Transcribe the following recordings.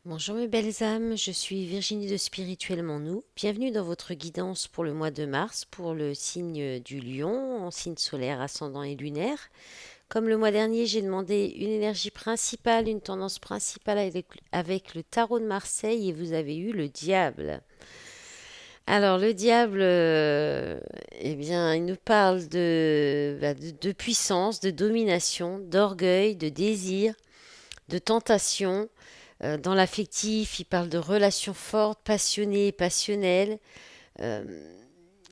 Bonjour mes belles âmes, je suis Virginie de Spirituellement Nous. Bienvenue dans votre guidance pour le mois de mars, pour le signe du lion, en signe solaire, ascendant et lunaire. Comme le mois dernier, j'ai demandé une énergie principale, une tendance principale avec le tarot de Marseille et vous avez eu le diable. Alors le diable, eh bien, il nous parle de puissance, de domination, d'orgueil, de désir, de tentation. Dans l'affectif, il parle de relations fortes, passionnées et passionnelles. Euh,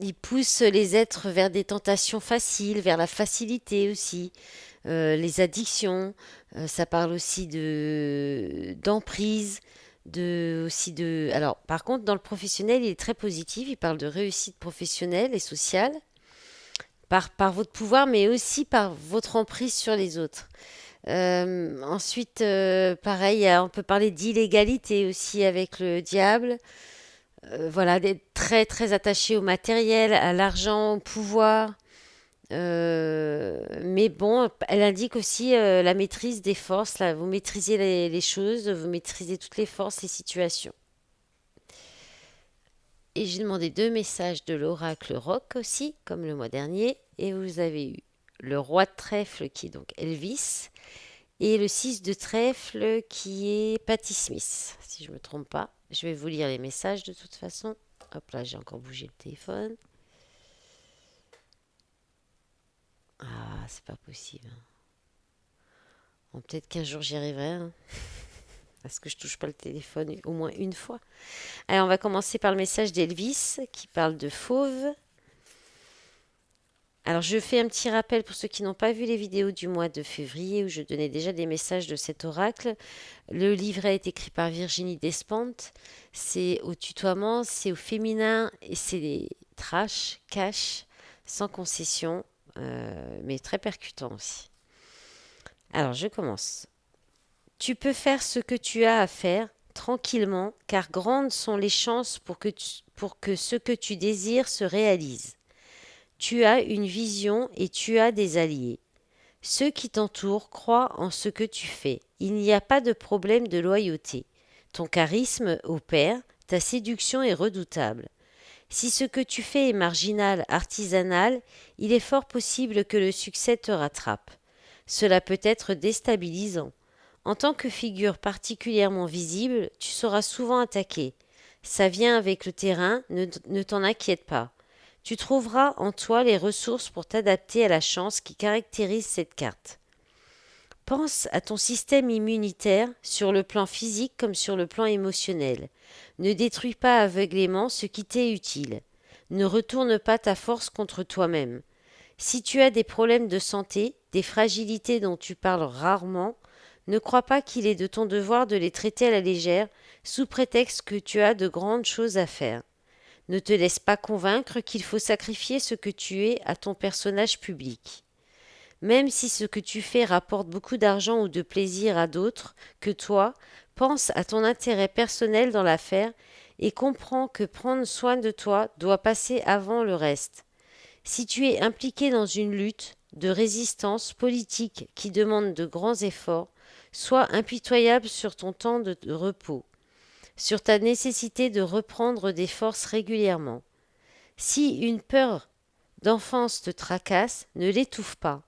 il pousse les êtres vers des tentations faciles, vers la facilité aussi. Les addictions, ça parle aussi de d'emprise, Alors, par contre, dans le professionnel, il est très positif. Il parle de réussite professionnelle et sociale par votre pouvoir, mais aussi par votre emprise sur les autres. Ensuite, pareil, on peut parler d'illégalité aussi avec le diable. Voilà, d'être très très attaché au matériel, à l'argent, au pouvoir. Mais bon, elle indique aussi la maîtrise des forces. Là, vous maîtrisez les choses, vous maîtrisez toutes les forces, les situations. Et j'ai demandé deux messages de l'oracle rock aussi, comme le mois dernier. Et vous avez eu le roi de trèfle qui est donc Elvis. Et le 6 de trèfle qui est Patti Smith, si je ne me trompe pas. Je vais vous lire les messages de toute façon. Hop là, j'ai encore bougé le téléphone. Ah, c'est pas possible. Bon, peut-être qu'un jour j'y arriverai, hein, parce que je touche pas le téléphone au moins une fois. Alors, on va commencer par le message d'Elvis qui parle de fauve. Alors, je fais un petit rappel pour ceux qui n'ont pas vu les vidéos du mois de février où je donnais déjà des messages de cet oracle. Le livret est écrit par Virginie Despentes. C'est au tutoiement, c'est au féminin et c'est des trash, cash, sans concession, mais très percutant aussi. Alors, je commence. Tu peux faire ce que tu as à faire tranquillement, car grandes sont les chances pour que ce que tu désires se réalise. Tu as une vision et tu as des alliés. Ceux qui t'entourent croient en ce que tu fais. Il n'y a pas de problème de loyauté. Ton charisme opère, ta séduction est redoutable. Si ce que tu fais est marginal, artisanal, il est fort possible que le succès te rattrape. Cela peut être déstabilisant. En tant que figure particulièrement visible, tu seras souvent attaqué. Ça vient avec le terrain, ne t'en inquiète pas. Tu trouveras en toi les ressources pour t'adapter à la chance qui caractérise cette carte. Pense à ton système immunitaire sur le plan physique comme sur le plan émotionnel. Ne détruis pas aveuglément ce qui t'est utile. Ne retourne pas ta force contre toi-même. Si tu as des problèmes de santé, des fragilités dont tu parles rarement, ne crois pas qu'il est de ton devoir de les traiter à la légère sous prétexte que tu as de grandes choses à faire. Ne te laisse pas convaincre qu'il faut sacrifier ce que tu es à ton personnage public. Même si ce que tu fais rapporte beaucoup d'argent ou de plaisir à d'autres que toi, pense à ton intérêt personnel dans l'affaire et comprends que prendre soin de toi doit passer avant le reste. Si tu es impliqué dans une lutte de résistance politique qui demande de grands efforts, sois impitoyable sur ton temps de repos, sur ta nécessité de reprendre des forces régulièrement. Si une peur d'enfance te tracasse, ne l'étouffe pas.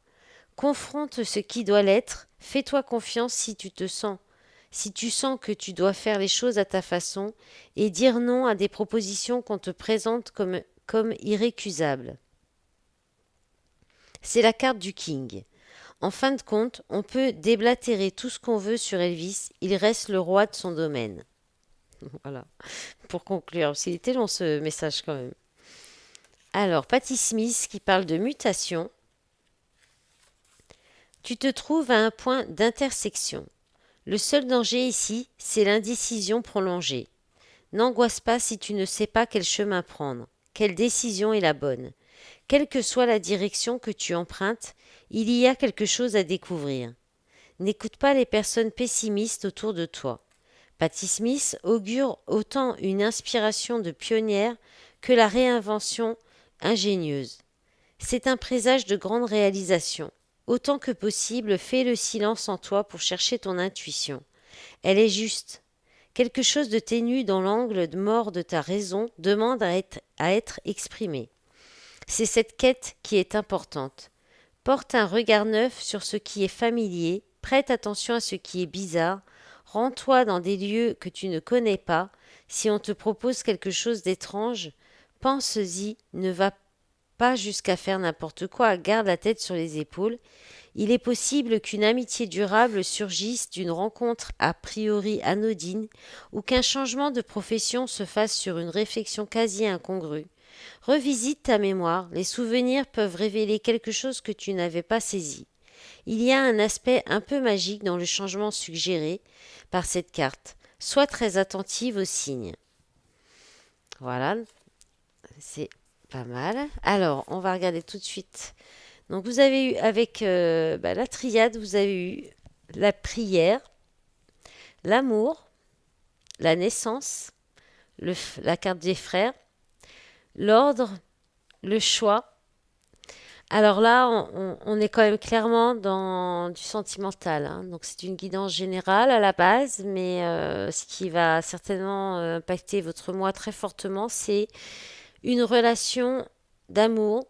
Confronte ce qui doit l'être, fais-toi confiance si tu sens que tu dois faire les choses à ta façon, et dire non à des propositions qu'on te présente comme irrécusables. C'est la carte du King. En fin de compte, on peut déblatérer tout ce qu'on veut sur Elvis, il reste le roi de son domaine. Voilà, pour conclure, s'il était long ce message quand même. Alors, Patti Smith qui parle de mutation. Tu te trouves à un point d'intersection. Le seul danger ici, c'est l'indécision prolongée. N'angoisse pas si tu ne sais pas quel chemin prendre, quelle décision est la bonne. Quelle que soit la direction que tu empruntes, il y a quelque chose à découvrir. N'écoute pas les personnes pessimistes autour de toi. Patti Smith augure autant une inspiration de pionnière que la réinvention ingénieuse. C'est un présage de grande réalisation. Autant que possible, fais le silence en toi pour chercher ton intuition. Elle est juste. Quelque chose de ténu dans l'angle de mort de ta raison demande à être exprimé. C'est cette quête qui est importante. Porte un regard neuf sur ce qui est familier, prête attention à ce qui est bizarre, rends-toi dans des lieux que tu ne connais pas, si on te propose quelque chose d'étrange, pense-y, ne va pas jusqu'à faire n'importe quoi, garde la tête sur les épaules. Il est possible qu'une amitié durable surgisse d'une rencontre a priori anodine ou qu'un changement de profession se fasse sur une réflexion quasi incongrue. Revisite ta mémoire, les souvenirs peuvent révéler quelque chose que tu n'avais pas saisi. Il y a un aspect un peu magique dans le changement suggéré par cette carte. Sois très attentive aux signes. Voilà, c'est pas mal. Alors, on va regarder tout de suite. Donc, vous avez eu avec la triade, vous avez eu la prière, l'amour, la naissance, la carte des frères, l'ordre, le choix. Alors là, on est quand même clairement dans du sentimental, hein. Donc c'est une guidance générale à la base, mais ce qui va certainement impacter votre moi très fortement, c'est une relation d'amour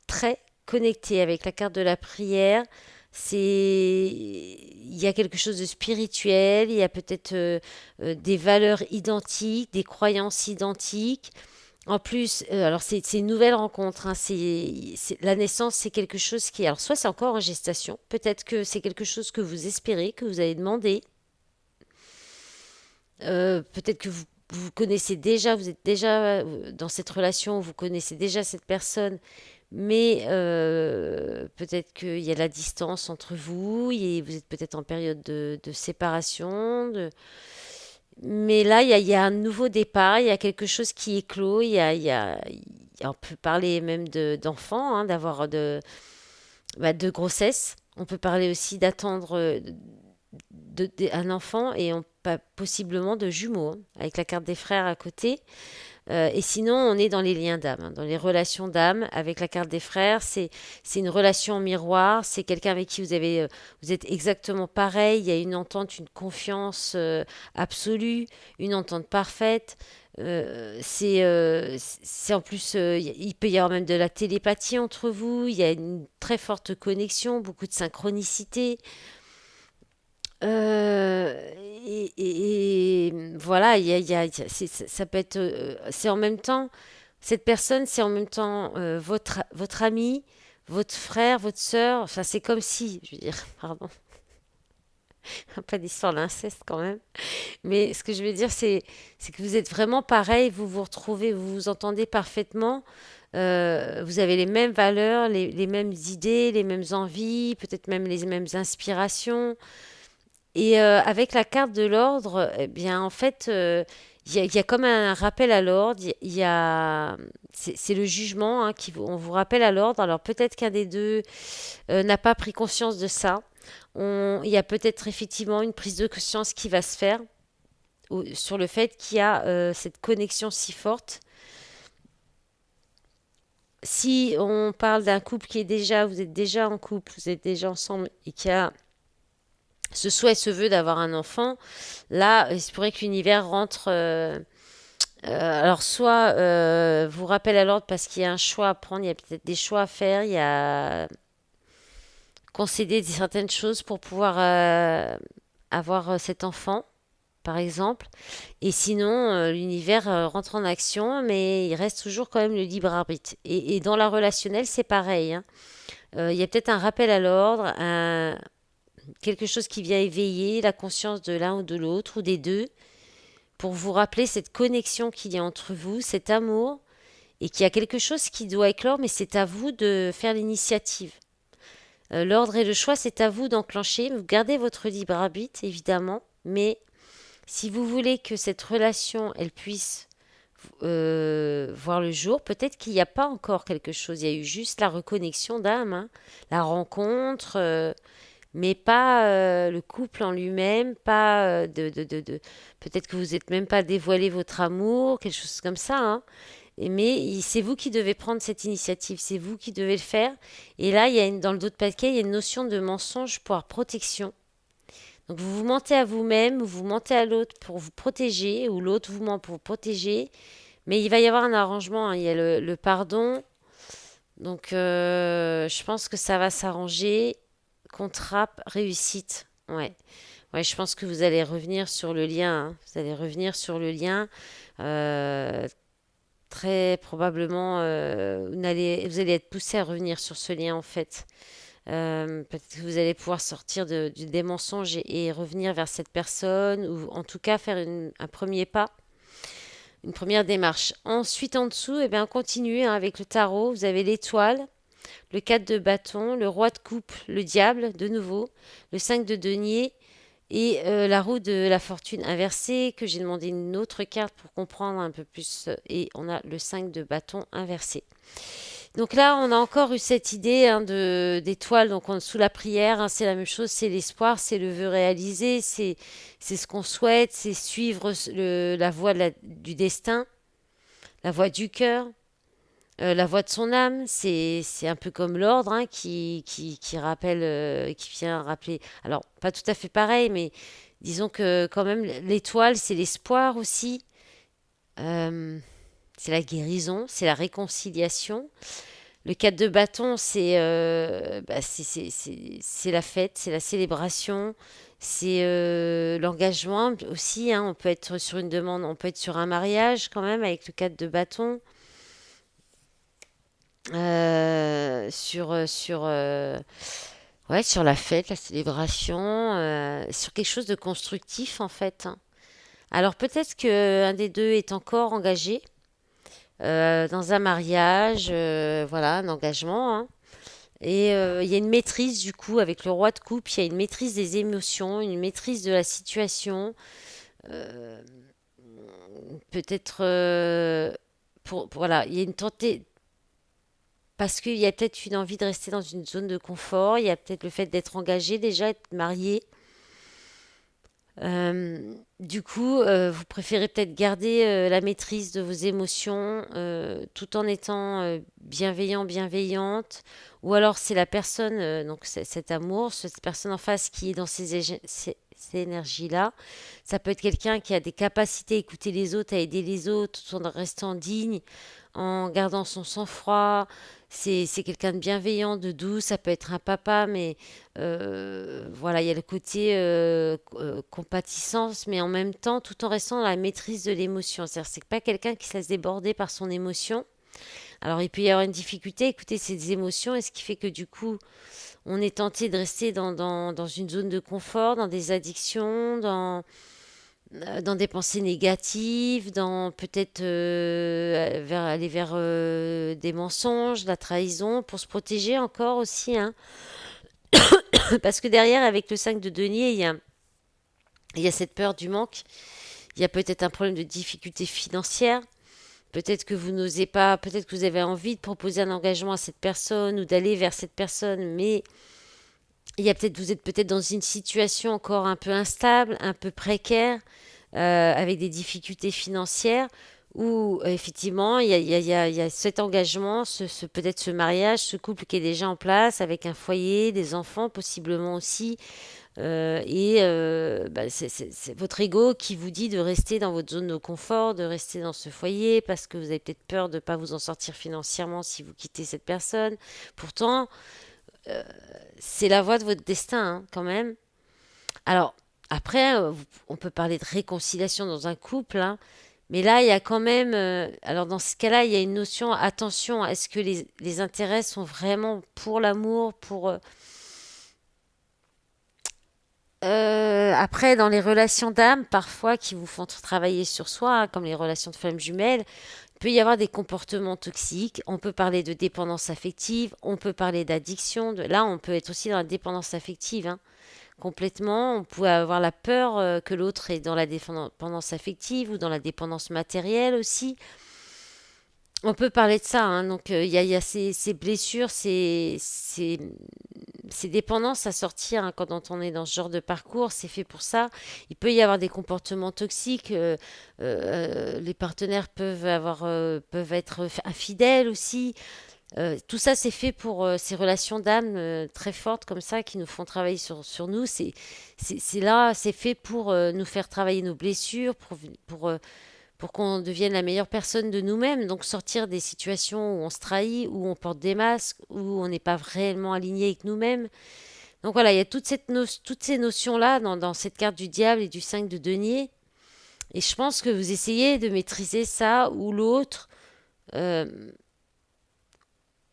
très connectée avec la carte de la prière. Il y a quelque chose de spirituel, il y a peut-être des valeurs identiques, des croyances identiques. En plus, alors c'est une nouvelle rencontre, hein, la naissance, c'est quelque chose qui, alors soit c'est encore en gestation, peut-être que c'est quelque chose que vous espérez, que vous avez demandé, peut-être que vous connaissez déjà, vous êtes déjà dans cette relation, vous connaissez déjà cette personne, mais peut-être qu'il y a la distance entre vous, vous êtes peut-être en période de séparation, mais là, il y a un nouveau départ, il y a quelque chose qui éclot, on peut parler même d'enfants, hein, d'avoir de grossesse. On peut parler aussi d'attendre un enfant et possiblement de jumeaux, hein, avec la carte des frères à côté. Et sinon, on est dans les liens d'âme, hein, dans les relations d'âme avec la carte des frères. C'est une relation en miroir. C'est quelqu'un avec qui vous êtes exactement pareil. Il y a une entente, une confiance absolue, une entente parfaite. C'est en plus, il peut y avoir même de la télépathie entre vous. Il y a une très forte connexion, beaucoup de synchronicité. Voilà, ça peut être, c'est en même temps, cette personne, c'est en même temps votre ami, votre frère, votre sœur. Enfin, c'est comme si, je veux dire, pardon, pas d'histoire d'inceste quand même. Mais ce que je veux dire, c'est que vous êtes vraiment pareil, vous vous retrouvez, vous vous entendez parfaitement. Vous avez les mêmes valeurs, les mêmes idées, les mêmes envies, peut-être même les mêmes inspirations. Et avec la carte de l'ordre, eh bien, en fait, il y a comme un rappel à l'ordre. C'est le jugement, hein, on vous rappelle à l'ordre. Alors peut-être qu'un des deux n'a pas pris conscience de ça. Il y a peut-être effectivement une prise de conscience qui va se faire sur le fait qu'il y a cette connexion si forte. Si on parle d'un couple vous êtes déjà en couple, vous êtes déjà ensemble et qu'il y a ce souhait, ce vœu d'avoir un enfant, là, il se pourrait que l'univers rentre. Alors, soit vous rappelle à l'ordre parce qu'il y a un choix à prendre, il y a peut-être des choix à faire, il y a concéder certaines choses pour pouvoir avoir cet enfant, par exemple. Et sinon, l'univers rentre en action, mais il reste toujours quand même le libre arbitre. Et dans la relationnelle, c'est pareil, hein. Il y a peut-être un rappel à l'ordre, quelque chose qui vient éveiller la conscience de l'un ou de l'autre ou des deux pour vous rappeler cette connexion qu'il y a entre vous, cet amour, et qu'il y a quelque chose qui doit éclore, mais c'est à vous de faire l'initiative. L'ordre et le choix, c'est à vous d'enclencher. Vous gardez votre libre arbitre, évidemment, mais si vous voulez que cette relation, elle puisse voir le jour, peut-être qu'il n'y a pas encore quelque chose. Il y a eu juste la reconnexion d'âme, hein, la rencontre, mais pas le couple en lui-même, pas peut-être que vous n'êtes même pas dévoilé votre amour, quelque chose comme ça, hein. Mais c'est vous qui devez prendre cette initiative, c'est vous qui devez le faire. Et là, dans le dos de paquet, il y a une notion de mensonge pour protection. Donc vous vous mentez à vous-même, ou vous mentez à l'autre pour vous protéger, ou l'autre vous ment pour vous protéger. Mais il va y avoir un arrangement, hein. Il y a le pardon. Donc je pense que ça va s'arranger. Contrat, réussite. Ouais. Ouais, je pense que vous allez revenir sur le lien, hein. Vous allez revenir sur le lien. Euh, Très probablement, vous allez être poussé à revenir sur ce lien en fait. Peut-être que vous allez pouvoir sortir des mensonges et revenir vers cette personne, ou en tout cas faire un premier pas, une première démarche. Ensuite, en dessous, eh bien, continuez, hein, avec le tarot. Vous avez l'étoile, le 4 de bâton, le roi de coupe, le diable, de nouveau, le 5 de denier et la roue de la fortune inversée, que j'ai demandé une autre carte pour comprendre un peu plus. Et on a le 5 de bâton inversé. Donc là, on a encore eu cette idée, hein, d'étoile. Donc sous la prière, hein, c'est la même chose, c'est l'espoir, c'est le vœu réalisé, c'est ce qu'on souhaite, c'est suivre la voie du destin, la voie du cœur, la voie de son âme. C'est un peu comme l'ordre, hein, qui rappelle, qui vient rappeler. Alors pas tout à fait pareil, mais disons que quand même l'étoile, c'est l'espoir aussi. Euh, c'est la guérison, c'est la réconciliation. Le 4 de bâton, c'est la fête, c'est la célébration, c'est l'engagement aussi, hein. On peut être sur une demande, on peut être sur un mariage quand même avec le 4 de bâton. Ouais, sur la fête, la célébration, sur quelque chose de constructif en fait, hein. Alors peut-être que un des deux est encore engagé dans un mariage, voilà, un engagement, hein. Et il y a une maîtrise du coup avec le roi de coupe, il y a une maîtrise des émotions, une maîtrise de la situation. Euh, Peut-être voilà, il y a une tentée parce qu'il y a peut-être une envie de rester dans une zone de confort, il y a peut-être le fait d'être engagé déjà, être marié. Du coup, vous préférez peut-être garder la maîtrise de vos émotions tout en étant bienveillant, bienveillante. Ou alors c'est la personne, donc cet amour, cette personne en face qui est dans ces énergies-là. Ça peut être quelqu'un qui a des capacités à écouter les autres, à aider les autres tout en restant digne, en gardant son sang-froid. C'est quelqu'un de bienveillant, de doux. Ça peut être un papa, mais voilà, il y a le côté compatissance, mais en même temps, tout en restant dans la maîtrise de l'émotion. C'est-à-dire, c'est pas quelqu'un qui se laisse déborder par son émotion. Alors, il peut y avoir une difficulté à écouter ses émotions, et ce qui fait que du coup, on est tenté de rester dans une zone de confort, dans des addictions, dans des pensées négatives, dans peut-être aller vers des mensonges, la trahison, pour se protéger encore aussi, hein. Parce que derrière, avec le 5 de denier, il y a cette peur du manque. Il y a peut-être un problème de difficulté financière. Peut-être que vous n'osez pas, peut-être que vous avez envie de proposer un engagement à cette personne ou d'aller vers cette personne, mais vous êtes peut-être dans une situation encore un peu instable, un peu précaire, avec des difficultés financières, où effectivement il y a cet engagement, peut-être ce mariage, ce couple qui est déjà en place, avec un foyer, des enfants possiblement aussi. Bah, c'est votre ego qui vous dit de rester dans votre zone de confort, de rester dans ce foyer, parce que vous avez peut-être peur de ne pas vous en sortir financièrement si vous quittez cette personne. Pourtant, c'est la voie de votre destin, hein, quand même. Alors, après, on peut parler de réconciliation dans un couple, hein, mais là, il y a quand même. Alors, dans ce cas-là, il y a une notion, attention, est-ce que les intérêts sont vraiment pour l'amour, après, dans les relations d'âme, parfois, qui vous font travailler sur soi, hein, comme les relations de flammes jumelles, il peut y avoir des comportements toxiques. On peut parler de dépendance affective, on peut parler d'addiction. Là, on peut être aussi dans la dépendance affective, hein, complètement. On peut avoir la peur que l'autre est dans la dépendance affective ou dans la dépendance matérielle aussi. On peut parler de ça, hein. Donc il y a ces blessures, ces dépendances à sortir, hein, quand on est dans ce genre de parcours, c'est fait pour ça. Il peut y avoir des comportements toxiques, les partenaires peuvent être infidèles aussi. Tout ça, c'est fait pour ces relations d'âme très fortes comme ça qui nous font travailler sur nous. C'est là, c'est fait pour nous faire travailler nos blessures, pour qu'on devienne la meilleure personne de nous-mêmes. Donc sortir des situations où on se trahit, où on porte des masques, où on n'est pas réellement aligné avec nous-mêmes. Donc voilà, il y a toutes ces notions-là dans cette carte du diable et du 5 de denier. Et je pense que vous essayez de maîtriser ça ou l'autre. euh,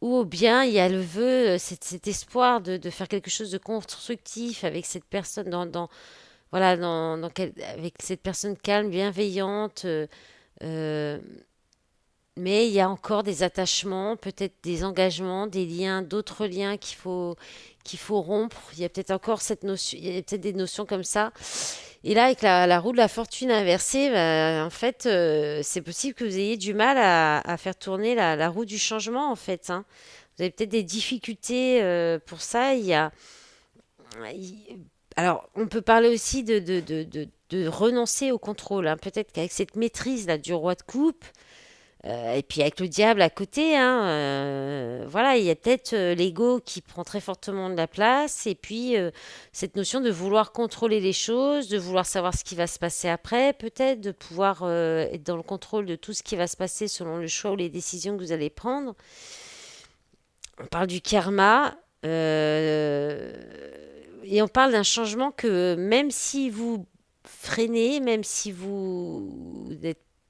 ou bien il y a le vœu, cet espoir de faire quelque chose de constructif avec cette personne voilà, avec cette personne calme, bienveillante. Euh, mais il y a encore des attachements, peut-être des engagements, des liens, d'autres liens qu'il faut rompre. Il y a peut-être encore cette notion, il y a peut-être des notions comme ça. Et là, avec la roue de la fortune inversée, en fait, c'est possible que vous ayez du mal à faire tourner la roue du changement, en fait, hein. Vous avez peut-être des difficultés pour ça. Il- alors, on peut parler aussi de renoncer au contrôle, hein. Peut-être qu'avec cette maîtrise là du roi de coupe, et puis avec le diable à côté, hein, voilà, il y a peut-être l'ego qui prend très fortement de la place, et puis cette notion de vouloir contrôler les choses, de vouloir savoir ce qui va se passer après, peut-être de pouvoir être dans le contrôle de tout ce qui va se passer selon le choix ou les décisions que vous allez prendre. On parle du karma, et on parle d'un changement que même si vous freinez, même si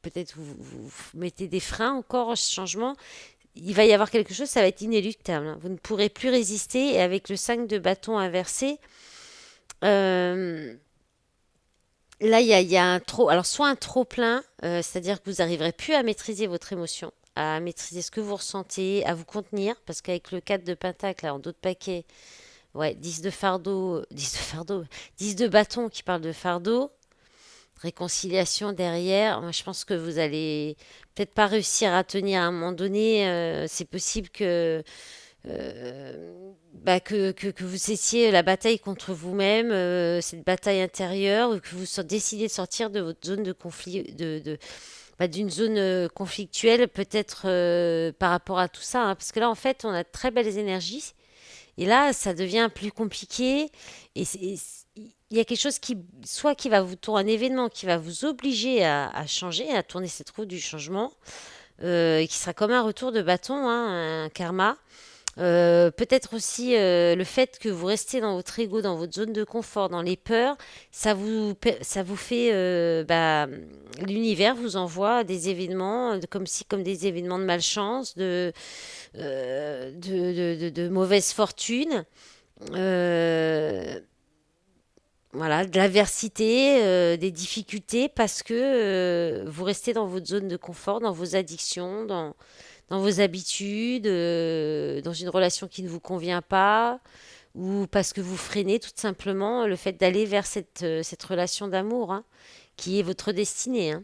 peut-être vous mettez des freins encore au changement, il va y avoir quelque chose, ça va être inéluctable, hein. Vous ne pourrez plus résister. Et avec le 5 de bâton inversé, euh, là, il y a un trop. Alors, soit un trop plein, c'est-à-dire que vous n'arriverez plus à maîtriser votre émotion, à maîtriser ce que vous ressentez, à vous contenir, parce qu'avec le 4 de pentacle, là, en dos de paquet, ouais, 10 de fardeau, 10 de fardeau, 10 de bâton qui parle de fardeau, réconciliation derrière. Moi, je pense que vous allez peut-être pas réussir à tenir à un moment donné. C'est possible que vous cessiez la bataille contre vous-même, cette bataille intérieure, ou que vous décidez de sortir de votre zone de conflit, d'une zone conflictuelle, peut-être par rapport à tout ça, hein. Parce que là, en fait, on a de très belles énergies. Et là, ça devient plus compliqué. Il y a quelque chose soit qui va un événement qui va vous obliger à changer, à tourner cette roue du changement, et qui sera comme un retour de bâton, hein, un karma. Peut-être aussi le fait que vous restez dans votre ego, dans votre zone de confort, dans les peurs, ça vous fait, l'univers vous envoie des événements comme des événements de malchance, de mauvaise fortune, euh, voilà, de l'adversité, des difficultés, parce que vous restez dans votre zone de confort, dans vos addictions, dans vos habitudes, dans une relation qui ne vous convient pas, ou parce que vous freinez tout simplement le fait d'aller vers cette relation d'amour, hein, qui est votre destinée, hein.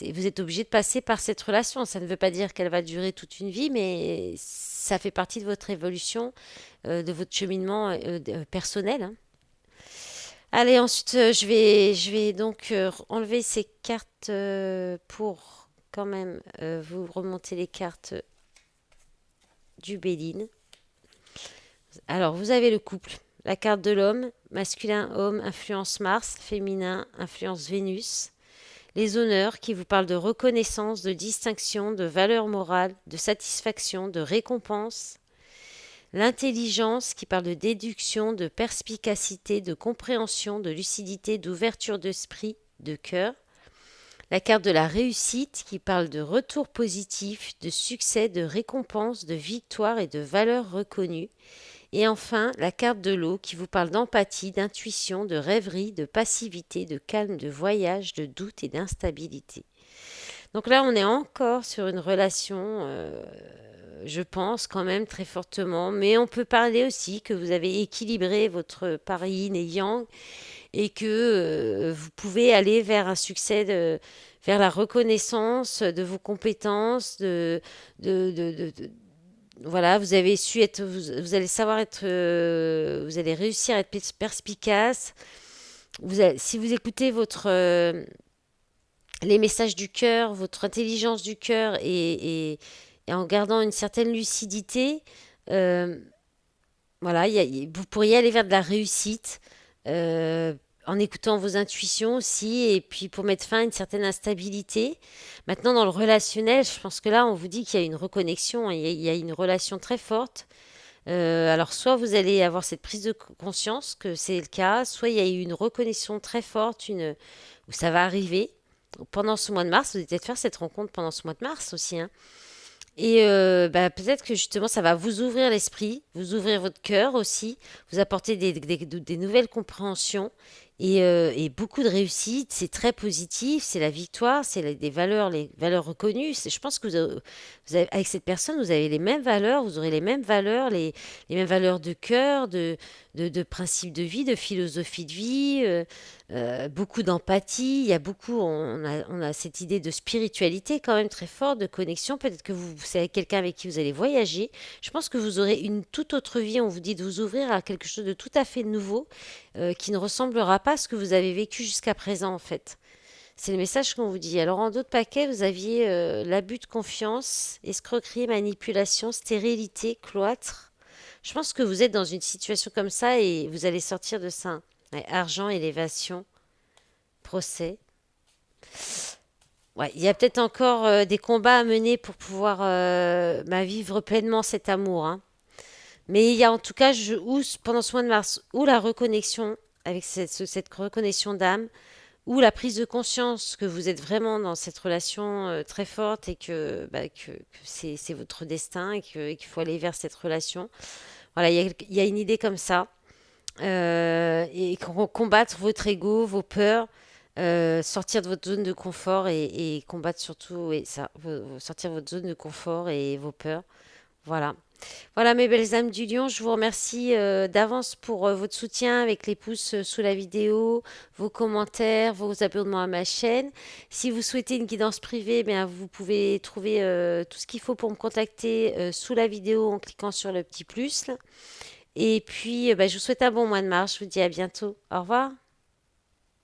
Vous êtes obligé de passer par cette relation. Ça ne veut pas dire qu'elle va durer toute une vie, mais ça fait partie de votre évolution, de votre cheminement personnel, hein. Allez, ensuite, je vais donc enlever ces cartes pour quand même vous remonter les cartes du Béline. Alors, vous avez le couple, la carte de l'homme, masculin, homme, influence Mars, féminin, influence Vénus. Les honneurs qui vous parlent de reconnaissance, de distinction, de valeur morale, de satisfaction, de récompense. L'intelligence qui parle de déduction, de perspicacité, de compréhension, de lucidité, d'ouverture d'esprit, de cœur. La carte de la réussite qui parle de retour positif, de succès, de récompense, de victoire et de valeur reconnue. Et enfin, la carte de l'eau qui vous parle d'empathie, d'intuition, de rêverie, de passivité, de calme, de voyage, de doute et d'instabilité. Donc là, on est encore sur une relation, je pense, quand même très fortement. Mais on peut parler aussi que vous avez équilibré votre pari yin et yang, et que vous pouvez aller vers un succès, vers la reconnaissance de vos compétences, de voilà, vous avez su être, vous allez savoir être, vous allez réussir à être perspicace. Si vous écoutez les messages du cœur, votre intelligence du cœur et en gardant une certaine lucidité, euh, voilà, vous pourriez aller vers de la réussite euh, en écoutant vos intuitions aussi, et puis pour mettre fin à une certaine instabilité. Maintenant, dans le relationnel, je pense que là, on vous dit qu'il y a une reconnexion, hein, il y a une relation très forte. Alors, soit vous allez avoir cette prise de conscience que c'est le cas, soit il y a eu une reconnexion très forte, où ça va arriver. Pendant ce mois de mars, vous allez peut-être faire cette rencontre pendant ce mois de mars aussi, hein. Et bah, peut-être que justement, ça va vous ouvrir l'esprit, vous ouvrir votre cœur aussi, vous apporter des nouvelles compréhensions et beaucoup de réussite. C'est très positif, c'est la victoire, c'est des valeurs, les valeurs reconnues. Je pense que avec cette personne, vous avez les mêmes valeurs, vous aurez les mêmes valeurs, les mêmes valeurs de cœur, de principes de vie, de philosophie de vie. Beaucoup d'empathie, il y a beaucoup, on a cette idée de spiritualité quand même très forte, de connexion. Peut-être que vous savez quelqu'un avec qui vous allez voyager. Je pense que vous aurez une toute autre vie. On vous dit de vous ouvrir à quelque chose de tout à fait nouveau, qui ne ressemblera pas à ce que vous avez vécu jusqu'à présent en fait. C'est le message qu'on vous dit. Alors en d'autres paquets, vous aviez l'abus de confiance, escroquerie, manipulation, stérilité, cloître. Je pense que vous êtes dans une situation comme ça et vous allez sortir de ça. Ouais, argent, élévation, procès. Ouais, il y a peut-être encore des combats à mener pour pouvoir bah, vivre pleinement cet amour, hein. Mais il y a en tout cas, pendant ce mois de mars, ou la reconnexion avec cette reconnexion d'âme, ou la prise de conscience que vous êtes vraiment dans cette relation très forte et que c'est votre destin et qu'il faut aller vers cette relation. Voilà, il y a une idée comme ça. Et combattre votre ego, vos peurs, sortir de votre zone de confort et combattre surtout et ça, sortir de votre zone de confort et vos peurs. Voilà. Voilà mes belles âmes du lion, je vous remercie d'avance pour votre soutien avec les pouces sous la vidéo, vos commentaires, vos abonnements à ma chaîne. Si vous souhaitez une guidance privée, eh bien, vous pouvez trouver tout ce qu'il faut pour me contacter sous la vidéo en cliquant sur le petit plus. Et puis, bah, je vous souhaite un bon mois de mars. Je vous dis à bientôt. Au revoir.